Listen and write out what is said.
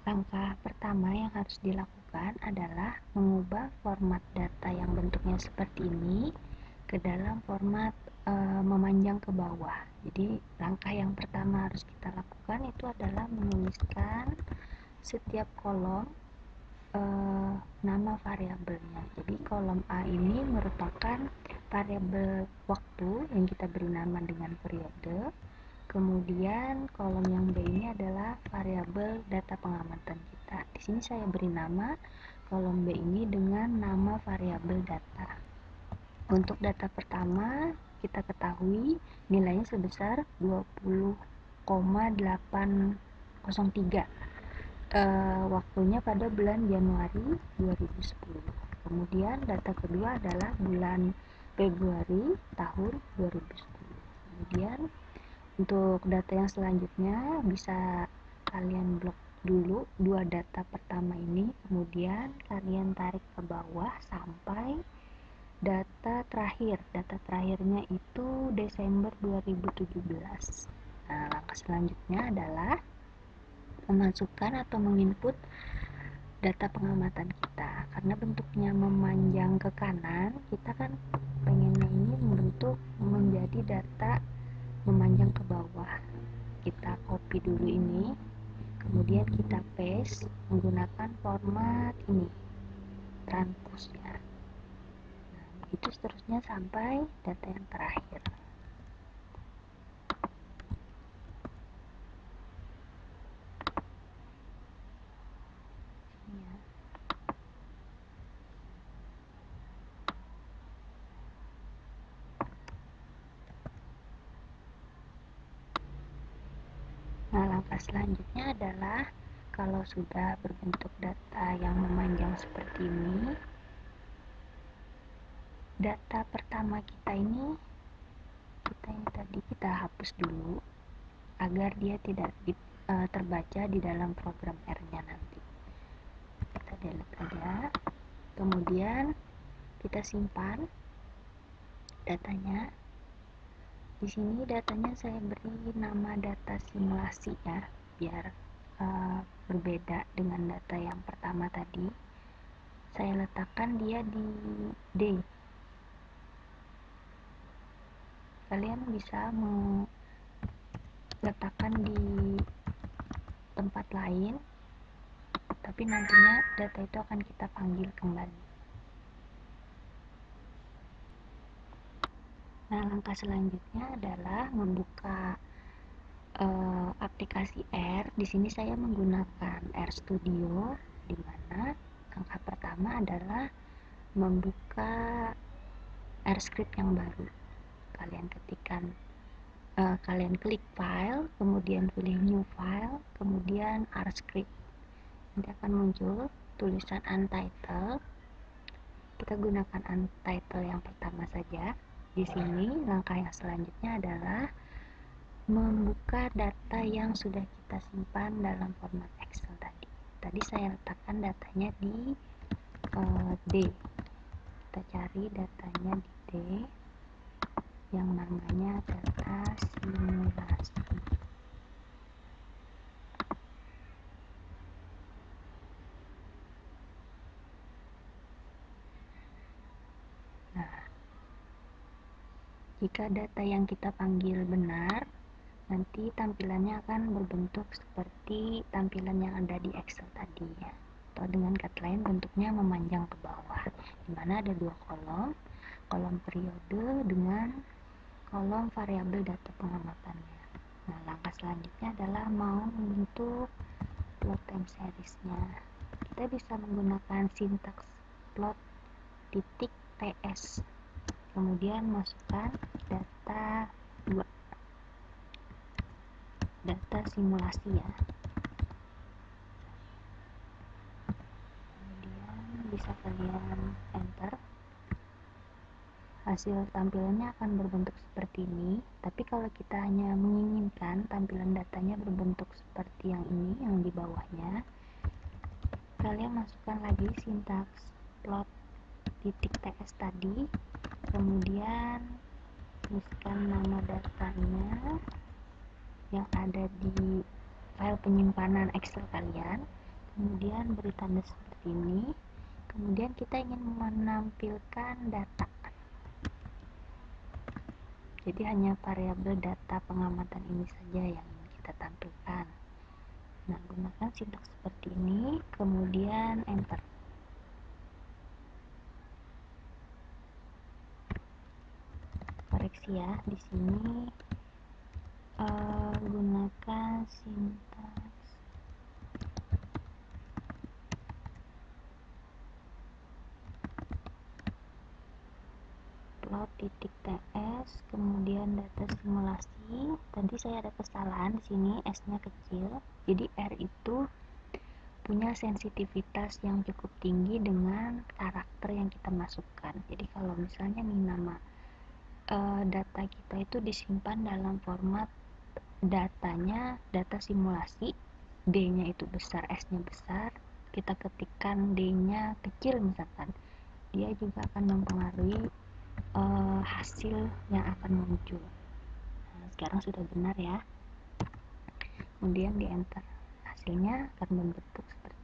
Langkah pertama yang harus dilakukan adalah mengubah format data yang bentuknya seperti ini ke dalam format memanjang ke bawah. Jadi langkah yang pertama harus kita lakukan itu adalah menuliskan setiap kolom nama variabelnya. Jadi kolom A ini merupakan variabel waktu yang kita beri nama dengan periode. Kemudian kolom yang B ini adalah variabel data pengamatan kita. Di sini saya beri nama kolom B ini dengan nama variabel data. Untuk data pertama kita ketahui nilainya sebesar 20,803. Waktunya pada bulan Januari 2010. Kemudian data kedua adalah bulan Februari tahun 2010. Kemudian untuk data yang selanjutnya bisa kalian blok dulu dua data pertama ini, kemudian kalian tarik ke bawah sampai data terakhir. Data terakhirnya itu Desember 2017. Nah, langkah selanjutnya adalah memasukkan atau menginput data pengamatan kita. Karena bentuknya memanjang ke kanan, kita kan pengennya ini membentuk menjadi data memanjang ke bawah. Kita copy dulu ini, kemudian kita paste menggunakan format ini, transpose ya. Nah, begitu seterusnya sampai data yang terakhir. Ya. Nah, langkah selanjutnya adalah kalau sudah berbentuk data yang memanjang seperti ini, data pertama kita ini kita hapus dulu agar dia tidak terbaca di dalam program R-nya nanti. Kita delete aja. Kemudian kita simpan datanya. Di sini datanya saya beri nama data simulasi ya, biar berbeda dengan data yang pertama tadi. Saya letakkan dia di D. Kalian bisa meletakkan di tempat lain, tapi nantinya data itu akan kita panggil kembali. Nah, langkah selanjutnya adalah membuka aplikasi R. Di sini saya menggunakan R Studio, di mana langkah pertama adalah membuka R script yang baru. Kalian ketikkan, kalian klik file, kemudian pilih new file, kemudian R script. Nanti akan muncul tulisan untitled. Kita gunakan untitled yang pertama saja. Di sini langkah yang selanjutnya adalah membuka data yang sudah kita simpan dalam format Excel tadi. Tadi saya letakkan datanya di D. Kita cari datanya di D yang namanya data simulasi. Nah, jika data yang kita panggil benar, nanti tampilannya akan berbentuk seperti tampilan yang ada di Excel tadi ya. Atau dengan kata lain bentuknya memanjang ke bawah, di mana ada dua kolom, kolom periode dengan kolom variabel data pengamatannya. Nah, langkah selanjutnya adalah mau membentuk plot time series-nya. Kita bisa menggunakan sintaks plot titik ts, kemudian masukkan data 2, data simulasi ya. Kemudian bisa kalian enter. Hasil tampilannya akan berbentuk seperti ini, tapi kalau kita hanya menginginkan tampilan datanya berbentuk seperti yang ini, yang di bawahnya, kalian masukkan lagi sintaks plot titik ts tadi, kemudian tuliskan nama datanya yang ada di file penyimpanan Excel kalian, kemudian beri tanda seperti ini. Kemudian kita ingin menampilkan data, jadi hanya variabel data pengamatan ini saja yang ingin kita tampilkan. Nah, gunakan sintaks seperti ini, kemudian enter. Koreksi ya, di sini gunakan sintaks plot.ts, kemudian data simulasi. Tadi saya ada kesalahan di sini, S-nya kecil. Jadi R itu punya sensitivitas yang cukup tinggi dengan karakter yang kita masukkan. Jadi kalau misalnya nih nama data kita itu disimpan dalam format datanya data simulasi, D-nya itu besar, S-nya besar, kita ketikkan D-nya kecil misalkan, dia juga akan mempengaruhi hasil yang akan muncul. Nah, sekarang sudah benar ya, kemudian di enter, hasilnya akan membentuk seperti